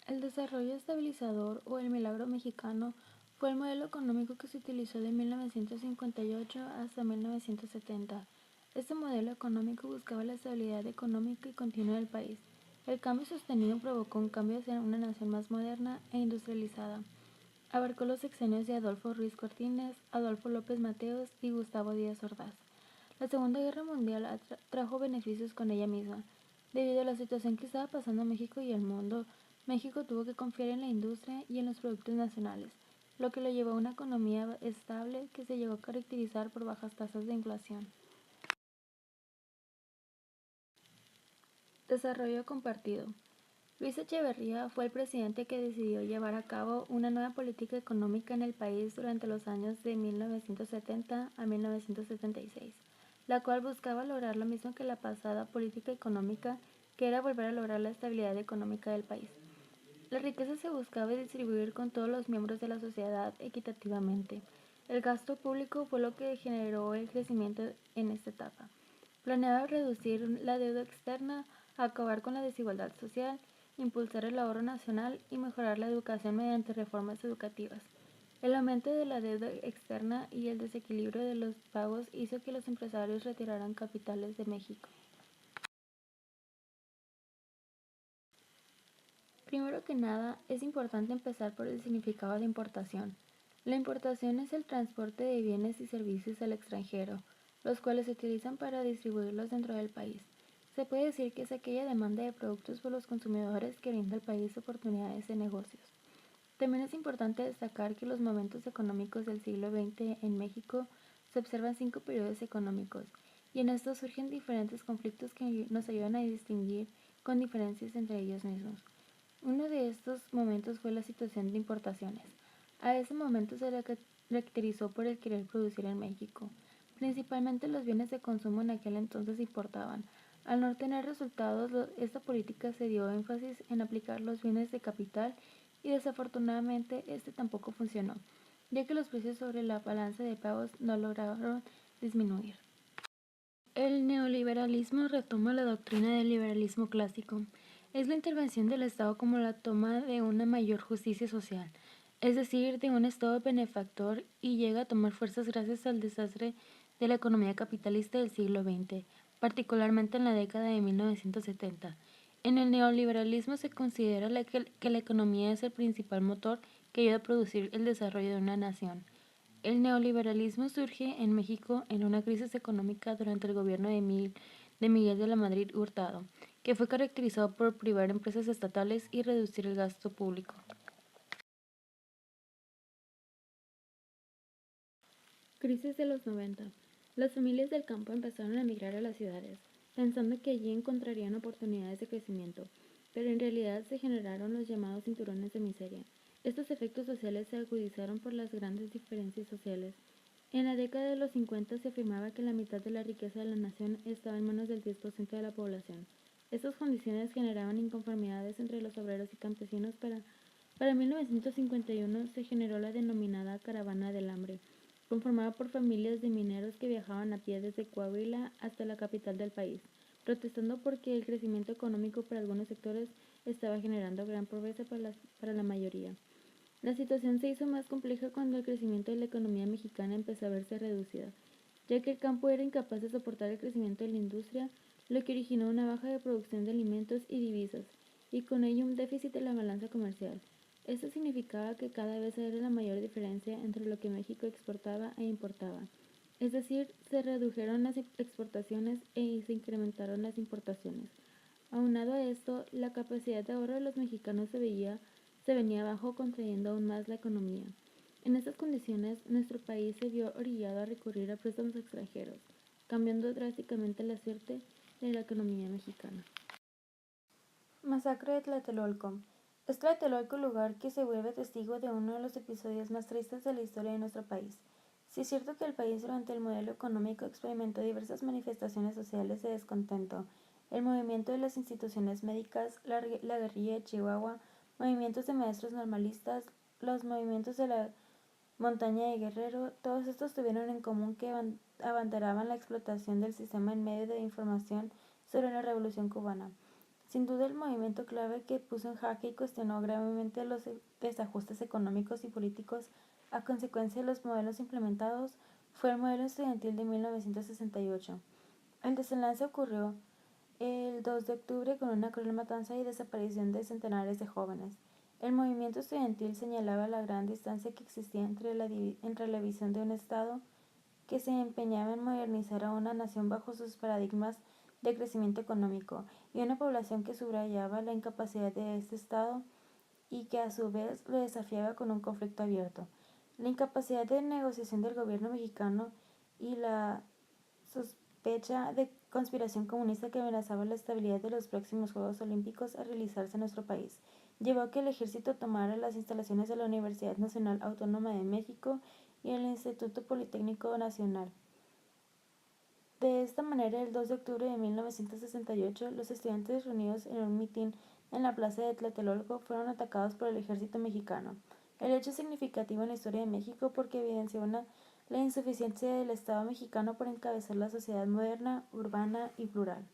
El desarrollo estabilizador o el milagro mexicano fue el modelo económico que se utilizó de 1958 hasta 1970. Este modelo económico buscaba la estabilidad económica y continua del país. El cambio sostenido provocó un cambio hacia una nación más moderna e industrializada. Abarcó los sexenios de Adolfo Ruiz Cortines, Adolfo López Mateos y Gustavo Díaz Ordaz. La Segunda Guerra Mundial trajo beneficios con ella misma. Debido a la situación que estaba pasando México y el mundo, México tuvo que confiar en la industria y en los productos nacionales, lo que lo llevó a una economía estable que se llegó a caracterizar por bajas tasas de inflación. Desarrollo compartido. Luis Echeverría fue el presidente que decidió llevar a cabo una nueva política económica en el país durante los años de 1970 a 1976, la cual buscaba lograr lo mismo que la pasada política económica, que era volver a lograr la estabilidad económica del país. La riqueza se buscaba distribuir con todos los miembros de la sociedad equitativamente. El gasto público fue lo que generó el crecimiento en esta etapa. Planeaba reducir la deuda externa, acabar con la desigualdad social, impulsar el ahorro nacional y mejorar la educación mediante reformas educativas. El aumento de la deuda externa y el desequilibrio de los pagos hizo que los empresarios retiraran capitales de México. Primero que nada, es importante empezar por el significado de importación. La importación es el transporte de bienes y servicios al extranjero, los cuales se utilizan para distribuirlos dentro del país. Se puede decir que es aquella demanda de productos por los consumidores que brinda al país oportunidades de negocios. También es importante destacar que los momentos económicos del siglo XX en México se observan 5 periodos económicos, y en estos surgen diferentes conflictos que nos ayudan a distinguir con diferencias entre ellos mismos. Uno de estos momentos fue la situación de importaciones. A ese momento se caracterizó por el querer producir en México. Principalmente los bienes de consumo en aquel entonces se importaban. Al no tener resultados, esta política se dio énfasis en aplicar los bienes de capital y desafortunadamente este tampoco funcionó, ya que los precios sobre la balanza de pagos no lograron disminuir. El neoliberalismo retoma la doctrina del liberalismo clásico. Es la intervención del Estado como la toma de una mayor justicia social, es decir, de un Estado benefactor, y llega a tomar fuerzas gracias al desastre de la economía capitalista del siglo XX, particularmente en la década de 1970. En el neoliberalismo se considera que la economía es el principal motor que ayuda a producir el desarrollo de una nación. El neoliberalismo surge en México en una crisis económica durante el gobierno de Miguel de la Madrid Hurtado, que fue caracterizado por privar empresas estatales y reducir el gasto público. Crisis de los 90. Las familias del campo empezaron a emigrar a las ciudades, pensando que allí encontrarían oportunidades de crecimiento, pero en realidad se generaron los llamados cinturones de miseria. Estos efectos sociales se agudizaron por las grandes diferencias sociales. En la década de los 50 se afirmaba que la mitad de la riqueza de la nación estaba en manos del 10% de la población. Estas condiciones generaban inconformidades entre los obreros y campesinos. Para 1951 se generó la denominada Caravana del Hambre, conformada por familias de mineros que viajaban a pie desde Coahuila hasta la capital del país, protestando porque el crecimiento económico para algunos sectores estaba generando gran pobreza para la mayoría. La situación se hizo más compleja cuando el crecimiento de la economía mexicana empezó a verse reducida, ya que el campo era incapaz de soportar el crecimiento de la industria, lo que originó una baja de producción de alimentos y divisas, y con ello un déficit de la balanza comercial. Esto significaba que cada vez era la mayor diferencia entre lo que México exportaba e importaba, es decir, se redujeron las exportaciones y se incrementaron las importaciones. Aunado a esto, la capacidad de ahorro de los mexicanos se venía abajo, contrayendo aún más la economía. En estas condiciones, nuestro país se vio orillado a recurrir a préstamos extranjeros, cambiando drásticamente la suerte de la economía mexicana. Masacre de Tlatelolco. Es Tlatelolco el lugar que se vuelve testigo de uno de los episodios más tristes de la historia de nuestro país. Sí es cierto que el país durante el modelo económico experimentó diversas manifestaciones sociales de descontento: el movimiento de las instituciones médicas, la guerrilla de Chihuahua, movimientos de maestros normalistas, los movimientos de la montaña de Guerrero. Todos estos tuvieron en común que abanderaban la explotación del sistema en medio de información sobre la Revolución cubana. Sin duda el movimiento clave que puso en jaque y cuestionó gravemente los desajustes económicos y políticos a consecuencia de los modelos implementados fue el modelo estudiantil de 1968. El desenlace ocurrió el 2 de octubre con una cruel matanza y desaparición de centenares de jóvenes. El movimiento estudiantil señalaba la gran distancia que existía entre la visión de un Estado que se empeñaba en modernizar a una nación bajo sus paradigmas de crecimiento económico y una población que subrayaba la incapacidad de este Estado y que a su vez lo desafiaba con un conflicto abierto. La incapacidad de negociación del gobierno mexicano y la sospecha de conspiración comunista que amenazaba la estabilidad de los próximos Juegos Olímpicos a realizarse en nuestro país llevó a que el ejército tomara las instalaciones de la Universidad Nacional Autónoma de México y el Instituto Politécnico Nacional. De esta manera, el 2 de octubre de 1968, los estudiantes reunidos en un mitin en la plaza de Tlatelolco fueron atacados por el ejército mexicano. El hecho es significativo en la historia de México porque evidencia la insuficiencia del Estado mexicano por encabezar la sociedad moderna, urbana y plural.